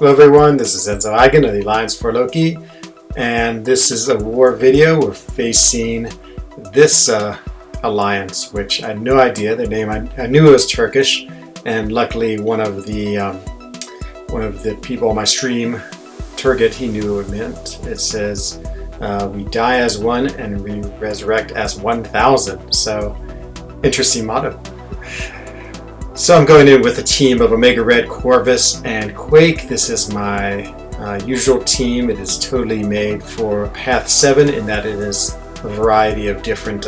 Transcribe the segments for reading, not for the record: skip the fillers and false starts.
Hello everyone, this is Enzo Eigen of the Alliance for Loki, and this is a war video. We're facing this alliance, which I had no idea their name. I knew it was Turkish, and luckily one of the people on my stream, Turgid, he knew what it meant. It says, we die as one and we resurrect as 1,000. So, interesting motto. So I'm going in with a team of Omega Red, Corvus, and Quake. This is my usual team. It is totally made for Path 7 in that it is a variety of different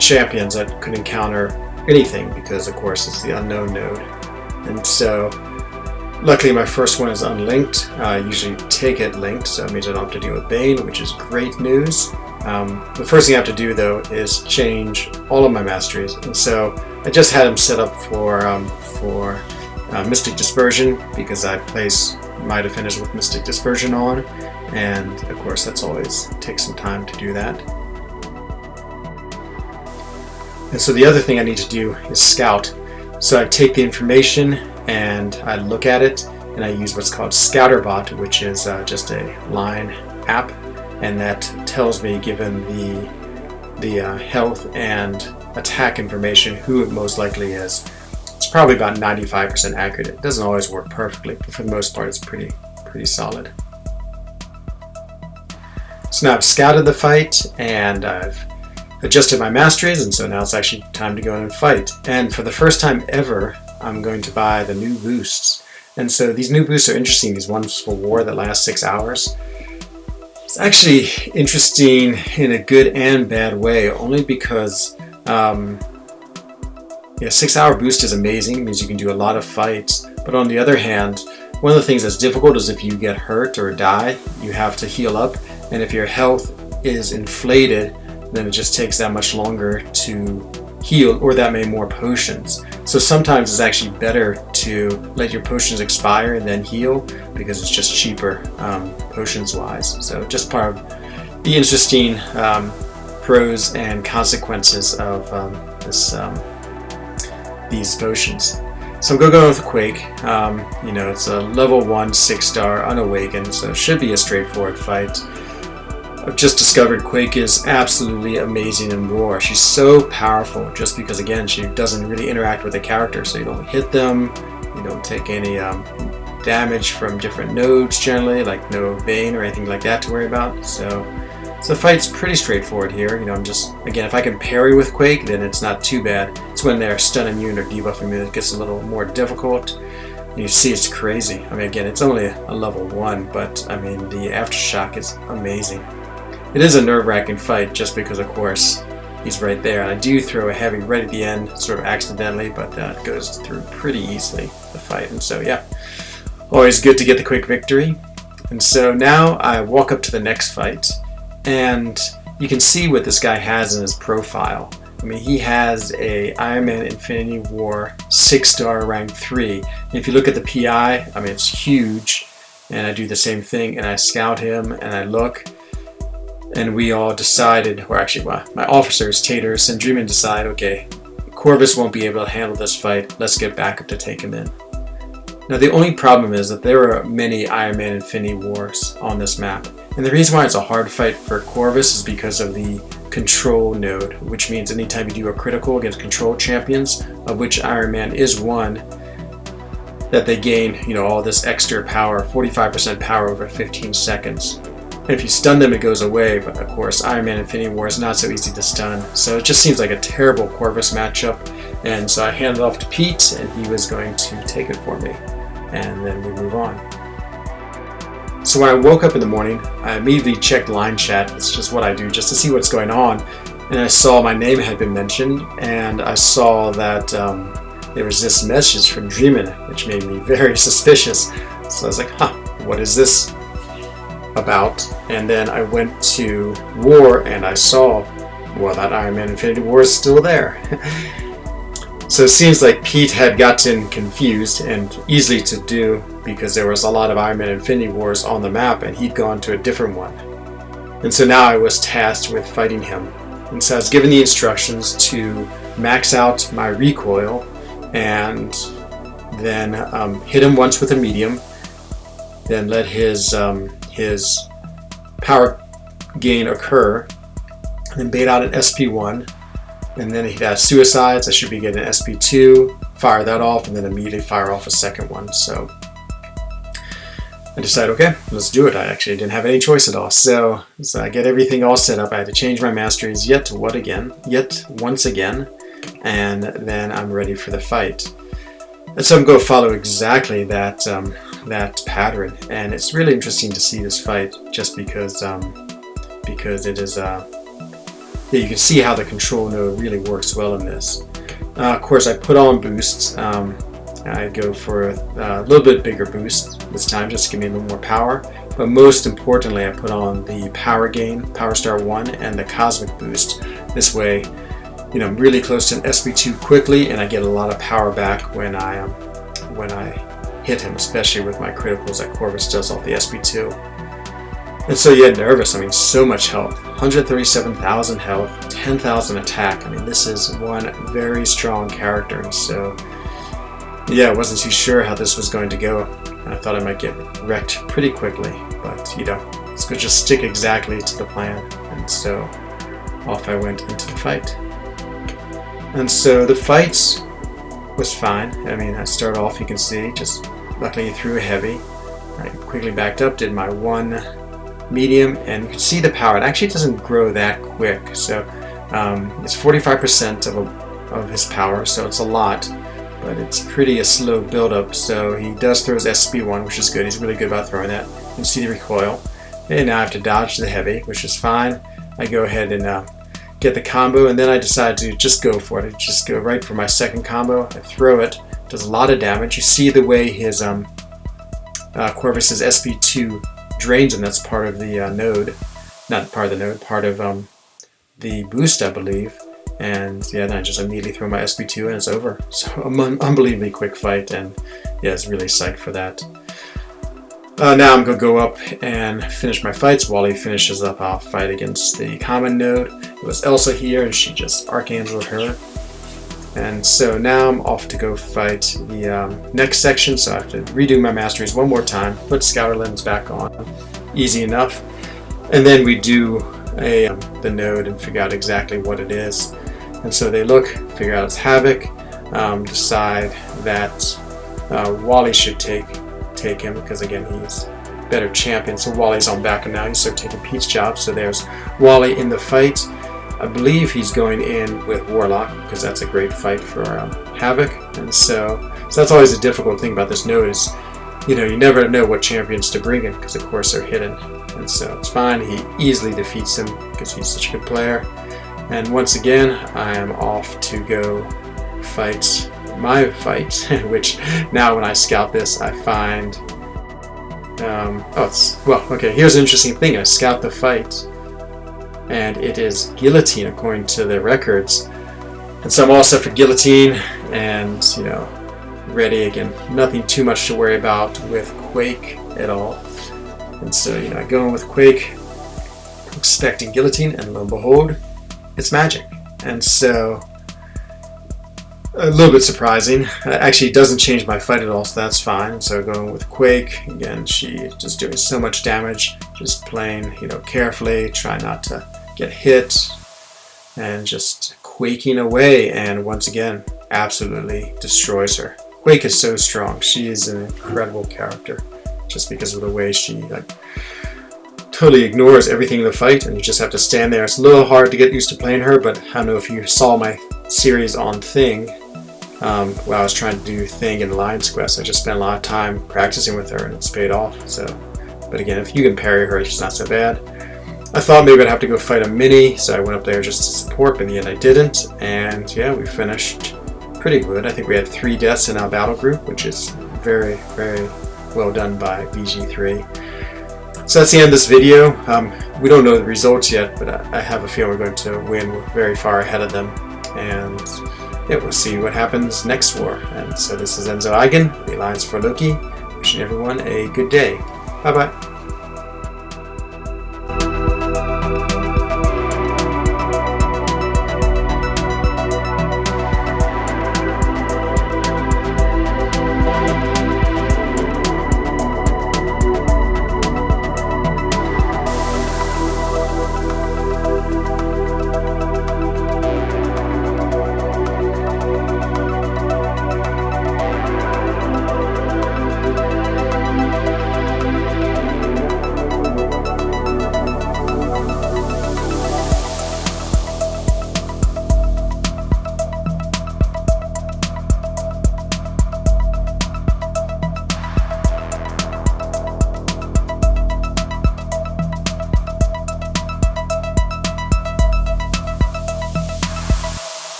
champions that could encounter anything because, of course, it's the unknown node. And so, luckily my first one is unlinked. I usually take it linked, so it means I don't have to deal with Bane, which is great news. The first thing I have to do, though, is change all of my masteries. And so I just had them set up for Mystic Dispersion because I place my defenders with Mystic Dispersion on, and of course that's always takes some time to do that. And so the other thing I need to do is scout. So I take the information and I look at it, and I use what's called Scouterbot, which is just a line app, and that tells me, given the health and attack information, who it most likely is. It's probably about 95% accurate. It doesn't always work perfectly, but for the most part it's pretty solid. So now I've scouted the fight and I've adjusted my masteries, and so now it's actually time to go in and fight. And for the first time ever, I'm going to buy the new boosts. And so these new boosts are interesting. These ones for war that last 6 hours. It's actually interesting in a good and bad way, only because 6-hour boost is amazing. It means you can do a lot of fights. But on the other hand, one of the things that's difficult is if you get hurt or die, you have to heal up. And if your health is inflated, then it just takes that much longer to heal, or that many more potions. So sometimes it's actually better to let your potions expire and then heal because it's just cheaper potions wise. So just part of the interesting pros and consequences of these potions. So I'm going to go with Quake. It's a level 1 6-star unawakened, so it should be a straightforward fight. I've just discovered Quake is absolutely amazing in war. She's so powerful just because, again, she doesn't really interact with the character, so you don't hit them, you don't take any damage from different nodes generally, like no Bane or anything like that to worry about. So the fight's pretty straightforward here. I'm just, again, if I can parry with Quake, then it's not too bad. It's when they're stun immune or debuff immune that it gets a little more difficult. And you see it's crazy. Again, it's only a level 1, but the aftershock is amazing. It is a nerve-wracking fight just because, of course, he's right there. And I do throw a heavy right at the end, sort of accidentally, but that goes through pretty easily, the fight. And so, yeah, always good to get the quick victory. And so now I walk up to the next fight, and you can see what this guy has in his profile. He has a Iron Man Infinity War 6-star rank 3. And if you look at the PI, it's huge. And I do the same thing, and I scout him, and I look. And we all decided, or actually, my officers, Tater, and Dreamin, decide, okay, Corvus won't be able to handle this fight. Let's get back up to take him in. Now, the only problem is that there are many Iron Man Infinity Wars on this map. And the reason why it's a hard fight for Corvus is because of the control node, which means anytime you do a critical against control champions, of which Iron Man is one, that they gain, all this extra power, 45% power over 15 seconds. And if you stun them, it goes away, but of course, Iron Man Infinity War is not so easy to stun. So it just seems like a terrible Corvus matchup. And so I handed it off to Pete, and he was going to take it for me. And then we move on. So when I woke up in the morning, I immediately checked line chat. It's just what I do, just to see what's going on. And I saw my name had been mentioned, and I saw that there was this message from Dreamin, which made me very suspicious. So I was like, what is this about? And then I went to War, and I saw, that Iron Man Infinity War is still there. So it seems like Pete had gotten confused, and easily to do because there was a lot of Iron Man Infinity Wars on the map, and he'd gone to a different one. And so now I was tasked with fighting him. And so I was given the instructions to max out my recoil and then hit him once with a medium, then let his power gain occur, and then bait out an SP1, and then he has suicides. I should be getting an SP2, fire that off, and then immediately fire off a second one. So I decided, okay, let's do it. I actually didn't have any choice at all. So I get everything all set up. I had to change my masteries yet once again, and then I'm ready for the fight. And so I'm going to follow exactly that pattern, and it's really interesting to see this fight just because it is you can see how the control node really works well in this. Of course, I put on boosts. I go for a little bit bigger boost this time, just to give me a little more power. But most importantly, I put on the power gain, Power Star 1, and the Cosmic Boost. This way, I'm really close to an SP2 quickly, and I get a lot of power back when I hit him, especially with my criticals that Corvus does off the SP2. And so yeah, nervous. I mean, so much health. 137,000 health, 10,000 attack. I mean, this is one very strong character. And so yeah, I wasn't too sure how this was going to go. I thought I might get wrecked pretty quickly, but it's going to just stick exactly to the plan. And so off I went into the fight. And so the fight was fine. I mean, I started off, you can see, just luckily threw a heavy. I quickly backed up, did my one medium, and you can see the power. It actually doesn't grow that quick. So it's 45% of his power, so it's a lot. But it's pretty a slow build-up, so he does throw his SP1, which is good. He's really good about throwing that. You can see the recoil. And now I have to dodge the heavy, which is fine. I go ahead and get the combo, and then I decide to just go for it. I just go right for my second combo. I throw it. Does a lot of damage. You see the way his Corvus's SP2 drains him. That's part of the node. Not part of the node, part of the boost, I believe. And yeah, then I just immediately throw my SP2 and it's over. So unbelievably quick fight, and yeah, it's really psyched for that. Now I'm going to go up and finish my fights. While he finishes up, I'll fight against the common node. It was Elsa here, and she just Archangeled her. And so now I'm off to go fight the next section, so I have to redo my masteries one more time, put Scouter Lens back on. Easy enough. And then we do the node and figure out exactly what it is. And so they look, figure out it's Havoc, decide that Wally should take him, because again, he's better champion. So Wally's on back, and now he's start taking Pete's job. So there's Wally in the fight. I believe he's going in with Warlock, because that's a great fight for Havoc. And so that's always a difficult thing about this node is, you never know what champions to bring in, because of course they're hidden. And so it's fine. He easily defeats him because he's such a good player. And once again, I am off to go fight my fight, which now when I scout this, I find, here's an interesting thing. I scout the fight, and it is Guillotine according to the records. And so I'm all set for Guillotine, and, ready again. Nothing too much to worry about with Quake at all. And so, I go in with Quake, expecting Guillotine, and lo and behold, it's magic. And so, a little bit surprising. Actually, it doesn't change my fight at all, so that's fine. So going with Quake, again, she just doing so much damage, just playing, carefully, try not to get hit, and just quaking away, and once again, absolutely destroys her. Quake is so strong. She is an incredible character, just because of the way she totally ignores everything in the fight, and you just have to stand there. It's a little hard to get used to playing her, but I don't know if you saw my series on Thing. While I was trying to do Thing in Lion's Quest, I just spent a lot of time practicing with her, and it's paid off. So, but again, if you can parry her, it's not so bad. I thought maybe I'd have to go fight a mini, so I went up there just to support, but in the end I didn't. And yeah, we finished pretty good. I think we had 3 deaths in our battle group, which is very, very well done by BG3. So that's the end of this video. We don't know the results yet, but I have a feeling we're going to win. We're very far ahead of them. And yeah, we'll see what happens next war. And so this is Enzo Eigen, the Alliance for Loki, wishing everyone a good day. Bye-bye.